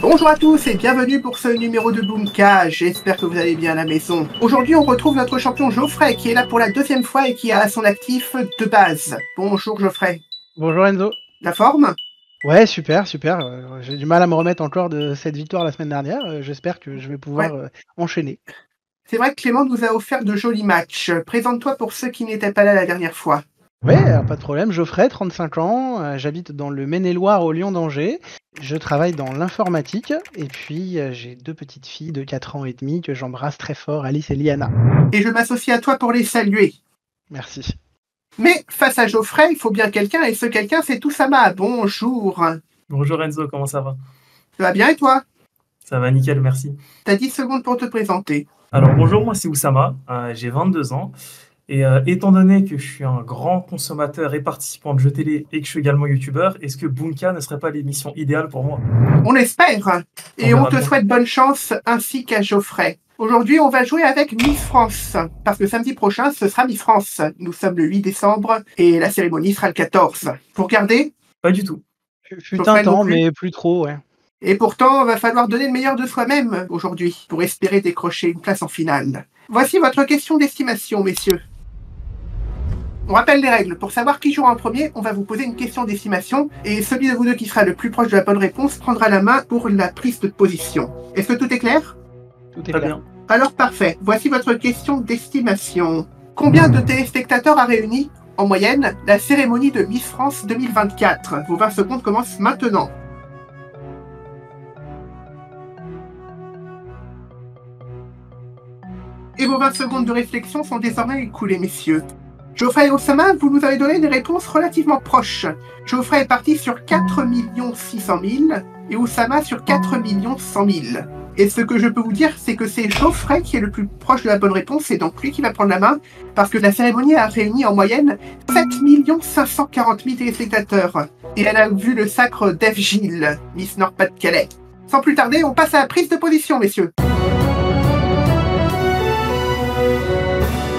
Bonjour à tous et bienvenue pour ce numéro de Boomka, j'espère que vous allez bien à la maison. Aujourd'hui on retrouve notre champion Geoffrey qui est là pour la deuxième fois et qui a à son actif de base. Bonjour Geoffrey. Bonjour Enzo. La forme? Ouais, super. J'ai du mal à me remettre encore de cette victoire la semaine dernière. J'espère que je vais pouvoir enchaîner. C'est vrai que Clément nous a offert de jolis matchs. Présente-toi pour ceux qui n'étaient pas là la dernière fois. Ouais, pas de problème. Geoffrey, 35 ans, j'habite dans le Maine-et-Loire au Lion d'Angers. Je travaille dans l'informatique et puis j'ai deux petites filles de 4 ans et demi que j'embrasse très fort, Alice et Liana. Et je m'associe à toi pour les saluer. Merci. Mais face à Geoffrey, il faut bien quelqu'un et ce quelqu'un c'est Oussama. Bonjour. Bonjour Enzo, comment ça va? Ça va bien et toi? Ça va nickel, merci. T'as 10 secondes pour te présenter. Alors bonjour, moi c'est Oussama, j'ai 22 ans. Et étant donné que je suis un grand consommateur et participant de jeux télé et que je suis également youtubeur, est-ce que Boomka ne serait pas l'émission idéale pour moi? On espère. Et on te souhaite bonne chance ainsi qu'à Geoffrey. Aujourd'hui, on va jouer avec Miss France, parce que samedi prochain, ce sera Miss France. Nous sommes le 8 décembre et la cérémonie sera le 14. Vous regardez? Pas du tout. Fut un temps, mais plus trop, ouais. Et pourtant, va falloir donner le meilleur de soi-même aujourd'hui pour espérer décrocher une place en finale. Voici votre question d'estimation, messieurs. On rappelle les règles. Pour savoir qui jouera en premier, on va vous poser une question d'estimation et celui de vous deux qui sera le plus proche de la bonne réponse prendra la main pour la prise de position. Est-ce que tout est clair? Tout est Très clair. bien. Alors parfait. Voici votre question d'estimation. Combien de téléspectateurs a réuni, en moyenne, la cérémonie de Miss France 2024? Vos 20 secondes commencent maintenant. Et vos 20 secondes de réflexion sont désormais écoulées, messieurs. Geoffrey et Oussama, vous nous avez donné des réponses relativement proches. Geoffrey est parti sur 4 600 000 et Oussama sur 4 100 000. Et ce que je peux vous dire, c'est que c'est Geoffrey qui est le plus proche de la bonne réponse et donc lui qui va prendre la main parce que la cérémonie a réuni en moyenne 7 540 000 téléspectateurs. Et elle a vu le sacre d'Eve Gilles, Miss Nord-Pas-de-Calais. Sans plus tarder, on passe à la prise de position, messieurs.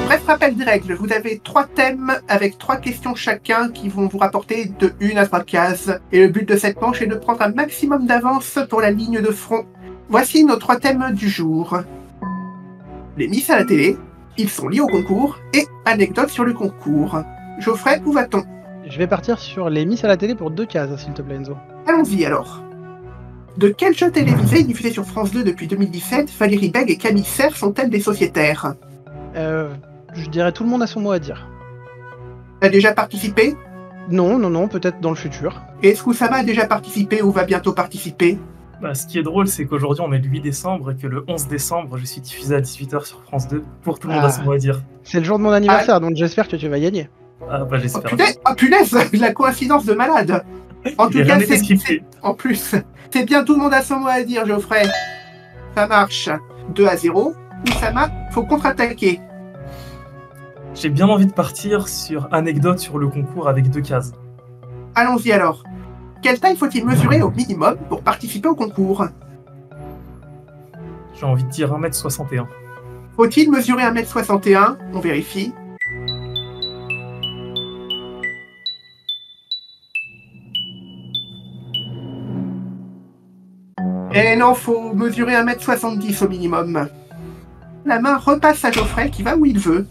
Bref rappel des règles, vous avez 3 thèmes avec 3 questions chacun qui vont vous rapporter de 1 à 3 cases. Et le but de cette manche est de prendre un maximum d'avance pour la ligne de front. Voici nos 3 thèmes du jour. Les Miss à la télé, ils sont liés au concours, et anecdotes sur le concours. Geoffrey, où va-t-on? Je vais partir sur les Miss à la télé pour 2 cases, s'il te plaît Enzo. Allons-y alors. De quel jeu télévisé diffusé sur France 2 depuis 2017, Valérie Beg et Camille Serre sont-elles des sociétaires? Je dirais tout le monde a son mot à dire. T'as déjà participé? Non, peut-être dans le futur. Et est-ce qu'Oussama a déjà participé ou va bientôt participer? Ce qui est drôle, c'est qu'aujourd'hui on est le 8 décembre et que le 11 décembre, je suis diffusé à 18h sur France 2 pour tout le monde à son mot à dire. C'est le jour de mon anniversaire, donc j'espère que tu vas gagner. J'espère. Oh punaise, la coïncidence de malade. En tout cas, c'est en plus, c'est bien tout le monde a son mot à dire, Geoffrey. Ça marche. 2-0. Oussama, faut contre-attaquer. J'ai bien envie de partir sur anecdote sur le concours avec 2 cases. Allons-y alors. Quelle taille faut-il mesurer au minimum pour participer au concours? J'ai envie de dire 1m61. Faut-il mesurer 1m61? On vérifie. Et non, faut mesurer 1m70 au minimum. La main repasse à Geoffrey qui va où il veut.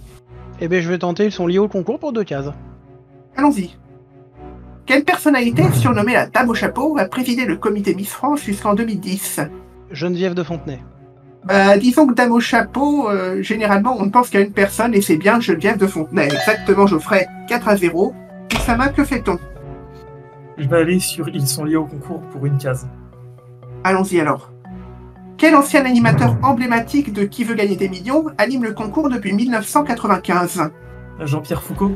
Eh bien, je vais tenter, ils sont liés au concours pour 2 cases. Allons-y. Quelle personnalité, surnommée la Dame au chapeau, a présidé le comité Miss France jusqu'en 2010? Geneviève de Fontenay. Disons que Dame au chapeau, généralement, on ne pense qu'à une personne et c'est bien Geneviève de Fontenay. Exactement, Geoffrey. 4-0. Oussama, que fait-on? Je vais aller sur ils sont liés au concours pour 1 case. Allons-y alors. Quel ancien animateur emblématique de Qui veut gagner des millions anime le concours depuis 1995? Jean-Pierre Foucault.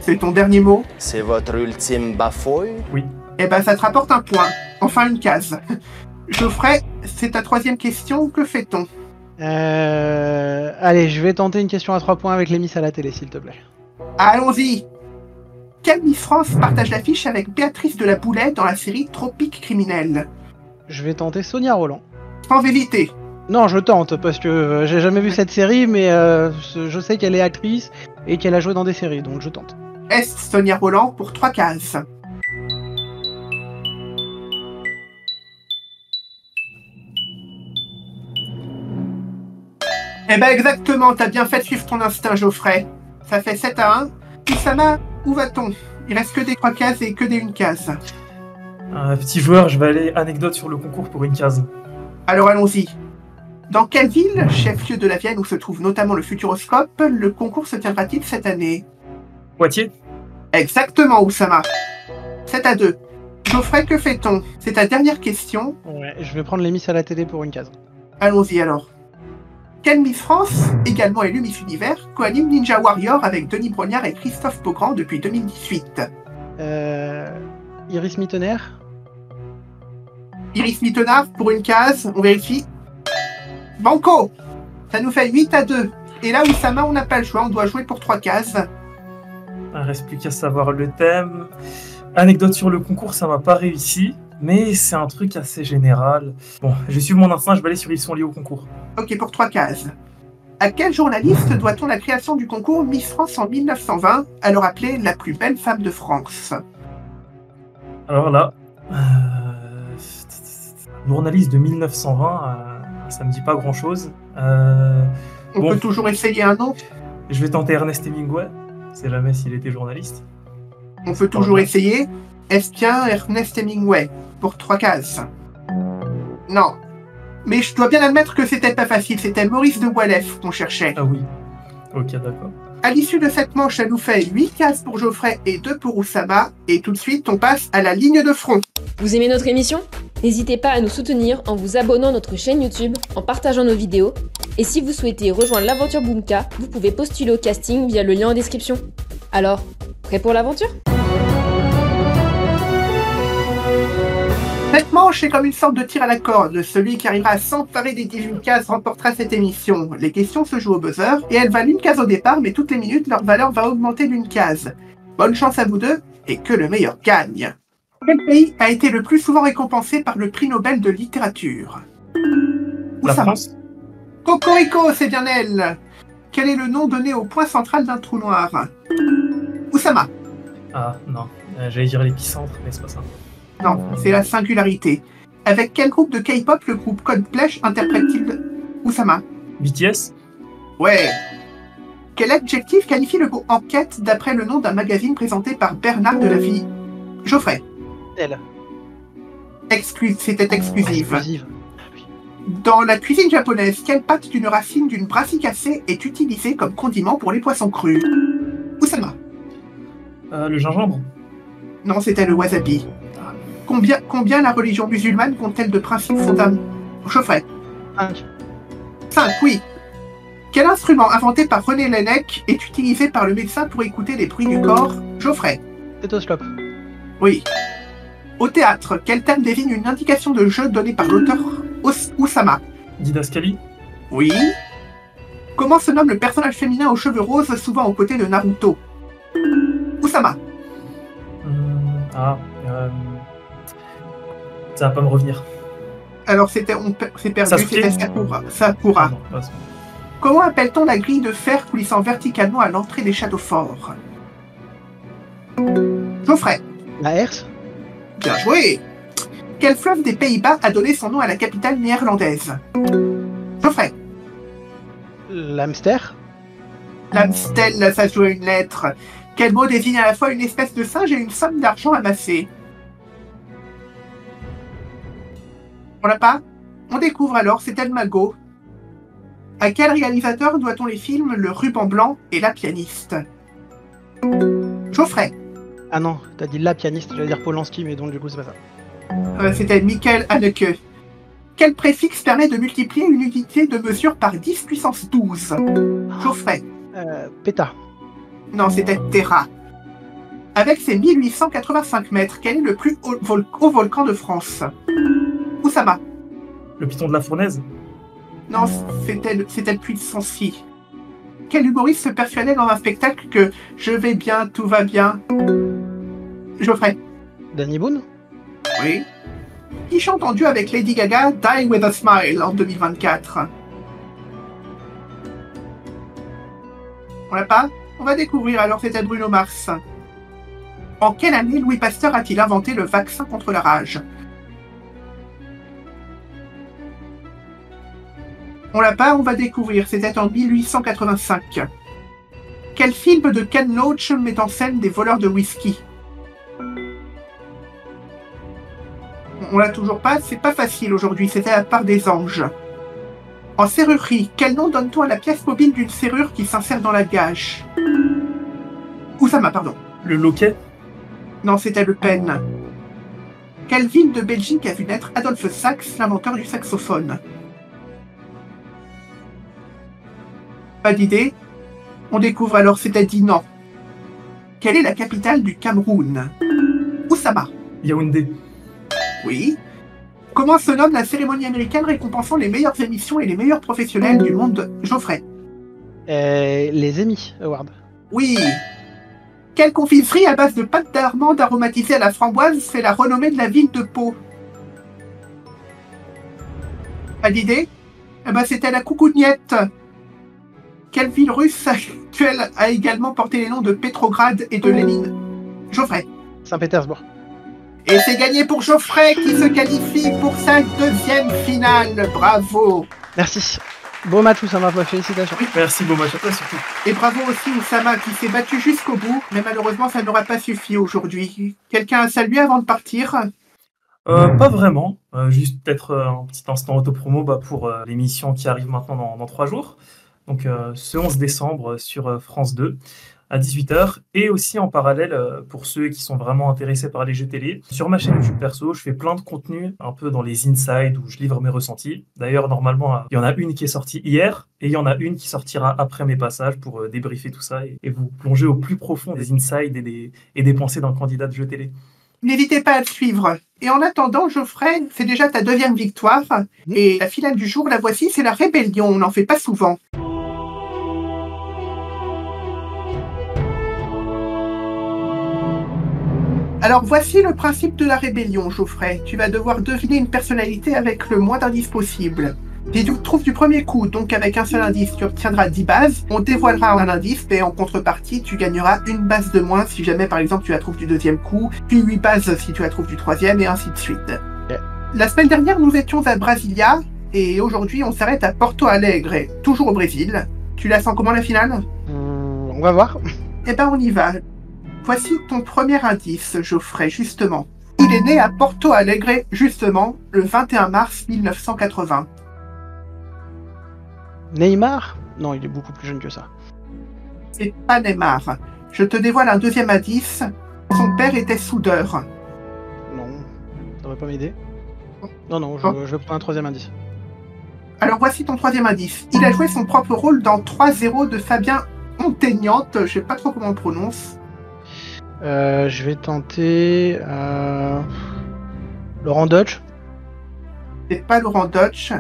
C'est ton dernier mot? C'est votre ultime bafouille? Oui. Eh ben, ça te rapporte un point. Enfin, une case. Geoffrey, c'est ta troisième question. Que fait-on? Allez, je vais tenter une question à 3 points avec les Miss à la télé, s'il te plaît. Allons-y. Quelle Miss France partage l'affiche avec Béatrice de la Boulay dans la série Tropique criminel? Je vais tenter Sonia Roland. Sans hésiter. Non, je tente, parce que j'ai jamais vu cette série, mais je sais qu'elle est actrice et qu'elle a joué dans des séries, donc je tente. Est Sonia Roland pour 3 cases. Eh ben exactement, t'as bien fait de suivre ton instinct, Geoffrey. Ça fait 7-1. Oussama, où va-t-on? Il reste que des 3 cases et que des 1 case. Petit joueur, je vais aller anecdote sur le concours pour 1 case. Alors allons-y. Dans quelle ville, chef-lieu de la Vienne où se trouve notamment le Futuroscope, le concours se tiendra-t-il cette année? Poitiers. Exactement, Oussama. 7-2. Geoffrey, que fait-on? C'est ta dernière question. Ouais, je vais prendre les Miss à la télé pour 1 case. Allons-y alors. Quelle Miss France, également élue Miss Univers, coanime Ninja Warrior avec Denis Brognard et Christophe Beaugrand depuis 2018? Iris Mittener. Iris Mittenard pour 1 case, on vérifie. Banco! Ça nous fait 8-2. Et là, Oussama, on n'a pas le choix, on doit jouer pour 3 cases. Il reste plus qu'à savoir le thème. Anecdote sur le concours, ça m'a pas réussi, mais c'est un truc assez général. Bon, je vais suivre mon instinct, je vais aller sur Ils sont liés au concours. Ok, pour 3 cases. À quel journaliste doit-on la création du concours Miss France en 1920, alors appelée la plus belle femme de France? Alors là, journaliste de 1920, ça me dit pas grand-chose. On Bon. peut toujours essayer un nom. Je vais tenter Ernest Hemingway, c'est jamais s'il était journaliste. On peut toujours essayer. Est-ce bien Ernest Hemingway pour 3 cases? Non. Mais je dois bien admettre que c'était pas facile, c'était Maurice de Walef qu'on cherchait. Ah oui, ok, d'accord. À l'issue de cette manche, ça nous fait 8 cases pour Geoffrey et 2 pour Oussama. Et tout de suite, on passe à la ligne de front. Vous aimez notre émission? N'hésitez pas à nous soutenir en vous abonnant à notre chaîne YouTube, en partageant nos vidéos. Et si vous souhaitez rejoindre l'aventure Boomka, vous pouvez postuler au casting via le lien en description. Alors, prêt pour l'aventure? Cette manche est comme une sorte de tir à la corde. Celui qui arrivera à s'emparer des 18 cases remportera cette émission. Les questions se jouent au buzzer et elles valent 1 case au départ, mais toutes les minutes, leur valeur va augmenter d'1 case. Bonne chance à vous deux et que le meilleur gagne. Quel pays a été le plus souvent récompensé par le prix Nobel de littérature? La Oussama. France. Cocorico, c'est bien elle. Quel est le nom donné au point central d'un trou noir? Oussama. Ah non, j'allais dire l'épicentre, mais c'est pas ça. Non, c'est la singularité. Avec quel groupe de K-pop le groupe Coldplay interprète-t-il Oussama? BTS. Ouais. Quel adjectif qualifie le mot enquête d'après le nom d'un magazine présenté par Bernard de la Vie? Geoffrey. Elle. C'était exclusive. Exclusive. Dans la cuisine japonaise, quelle pâte d'une racine d'une brassicacée est utilisée comme condiment pour les poissons crus? Oussama. Le gingembre. Non, c'était le wasabi. Combien la religion musulmane compte-t-elle de principes fondamentaux? Geoffrey. 5. 5, oui. Quel instrument inventé par René Laennec est utilisé par le médecin pour écouter les bruits du corps? Geoffrey. Stéthoscope. Oui. Au théâtre, quel terme désigne une indication de jeu donnée par l'auteur Oussama? Didascali. Oui. Comment se nomme le personnage féminin aux cheveux roses souvent aux côtés de Naruto? Oussama. Ça va pas me revenir. Alors c'est perdu, Sasuke. c'était Sakura. Ah non, pas ça. Comment appelle-t-on la grille de fer coulissant verticalement à l'entrée des châteaux forts? Geoffrey. La Herse. Bien joué. Quel fleuve des Pays-Bas a donné son nom à la capitale néerlandaise? Geoffrey. L'hamster. L'Amstel, ça joue à une lettre. Quel mot désigne à la fois une espèce de singe et une somme d'argent amassée? On l'a pas? On découvre alors, c'est El Mago. À quel réalisateur doit-on les films Le Ruban Blanc et La Pianiste? Geoffrey. Ah non, t'as dit la pianiste, j'allais dire Polanski, mais donc du coup c'est pas ça. C'était Michael Haneke. Quel préfixe permet de multiplier une unité de mesure par 10 puissance 12? Geoffrey. Péta. Non, c'était Terra. Avec ses 1885 mètres, quel est le plus haut volcan de France? Oussama. Le Piton de la Fournaise? Non, c'était le puits de Sancy. Quel humoriste se persuadait dans un spectacle que « je vais bien, tout va bien » Geoffrey. Danny Boone? Oui. Qui chante en duo avec Lady Gaga « Die with a Smile » en 2024? On l'a pas? On va découvrir, alors c'était Bruno Mars. En quelle année Louis Pasteur a-t-il inventé le vaccin contre la rage? On l'a pas, on va découvrir, c'était en 1885. Quel film de Ken Loach met en scène des voleurs de whisky? On l'a toujours pas, c'est pas facile aujourd'hui, c'était la part des anges. En serrurerie, quel nom donne-t-on à la pièce mobile d'une serrure qui s'insère dans la gâche? Oussama, pardon. Le loquet? Non, c'était Le Pen. Quelle ville de Belgique a vu naître Adolphe Sax, l'inventeur du saxophone? Pas d'idée? On découvre alors, c'était Dinan. Quelle est la capitale du Cameroun? Oussama. Yaoundé. Oui. Comment se nomme la cérémonie américaine récompensant les meilleures émissions et les meilleurs professionnels du monde? Geoffrey. Les Emmy Awards. Oui. Quelle confiserie à base de pâte d'amande aromatisée à la framboise fait la renommée de la ville de Pau? Pas d'idée? Eh ben, c'était la Coucougnette. Quelle ville russe actuelle a également porté les noms de Petrograd et de Lénine? Geoffrey. Saint-Pétersbourg. Et c'est gagné pour Geoffrey qui se qualifie pour sa deuxième finale. Bravo. Merci. Beau match, Oussama, félicitations. Merci, beau match à toi surtout. Et bravo aussi Oussama qui s'est battu jusqu'au bout, mais malheureusement ça n'aura pas suffi aujourd'hui. Quelqu'un a salué avant de partir? Pas vraiment, juste peut-être un petit instant autopromo pour l'émission qui arrive maintenant dans 3 jours. Donc ce 11 décembre sur France 2 à 18h, et aussi en parallèle, pour ceux qui sont vraiment intéressés par les jeux télé, sur ma chaîne YouTube perso, je fais plein de contenus un peu dans les insides où je livre mes ressentis. D'ailleurs, normalement, il y en a une qui est sortie hier, et il y en a une qui sortira après mes passages pour débriefer tout ça et vous plonger au plus profond des insides et des pensées d'un candidat de jeu télé. N'hésitez pas à le suivre. Et en attendant, Geoffrey, c'est déjà ta deuxième victoire, et la finale du jour, la voici, c'est la rébellion, on n'en fait pas souvent. Alors voici le principe de la rébellion, Geoffrey. Tu vas devoir deviner une personnalité avec le moins d'indices possible. Si tu trouves du premier coup, donc avec un seul indice, tu obtiendras 10 bases. On dévoilera un indice, mais en contrepartie, tu gagneras une base de moins si jamais, par exemple, tu la trouves du deuxième coup, puis 8 bases si tu la trouves du troisième, et ainsi de suite. Okay. La semaine dernière, nous étions à Brasilia, et aujourd'hui, on s'arrête à Porto Alegre, toujours au Brésil. Tu la sens comment la finale? On va voir. Eh ben, on y va. Voici ton premier indice, Geoffrey, justement. Il est né à Porto Alegre, justement, le 21 mars 1980. Neymar? Non, il est beaucoup plus jeune que ça. C'est pas Neymar. Je te dévoile un deuxième indice. Son père était soudeur. Non, ça va pas m'aider. Non, je prends un troisième indice. Alors voici ton troisième indice. Il a joué son propre rôle dans 3-0 de Fabien Montagnante. Je sais pas trop comment on le prononce. Je vais tenter Laurent Dutch. C'est pas Laurent Dutch.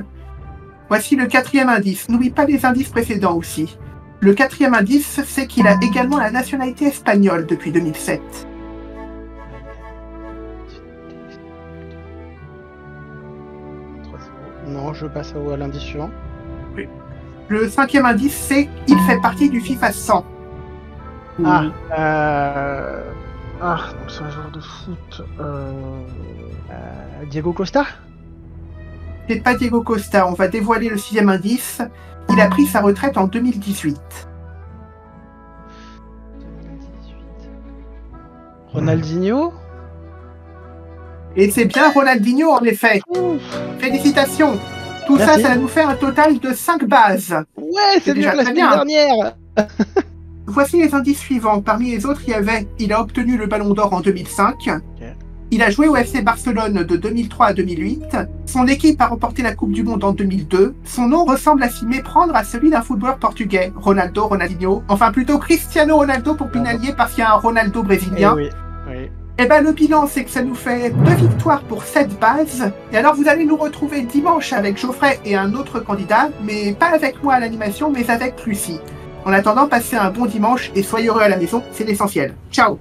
Voici le quatrième indice. N'oublie pas les indices précédents aussi. Le quatrième indice, c'est qu'il a également la nationalité espagnole depuis 2007. Non, je passe à l'indice suivant. Oui. Le cinquième indice, c'est qu'il fait partie du FIFA 100. Donc c'est un joueur de foot. Diego Costa? C'est pas Diego Costa, on va dévoiler le sixième indice. Il a pris sa retraite en 2018. Ronaldinho? Et c'est bien Ronaldinho en effet. Ouf. Félicitations. Tout Merci. ça nous fait un total de 5 bases. Ouais, c'est déjà déjà la très semaine bien. dernière. Voici les indices suivants. Parmi les autres, il a obtenu le Ballon d'Or en 2005. Okay. Il a joué au FC Barcelone de 2003 à 2008. Son équipe a remporté la Coupe du Monde en 2002. Son nom ressemble à s'y méprendre à celui d'un footballeur portugais, Ronaldo, Ronaldinho. Enfin plutôt Cristiano Ronaldo pour Pinalier parce qu'il y a un Ronaldo brésilien. Oui, oui. Eh ben le bilan c'est que ça nous fait 2 victoires pour 7 bases. Et alors vous allez nous retrouver dimanche avec Geoffrey et un autre candidat, mais pas avec moi à l'animation, mais avec Lucie. En attendant, passez un bon dimanche et soyez heureux à la maison, c'est l'essentiel. Ciao!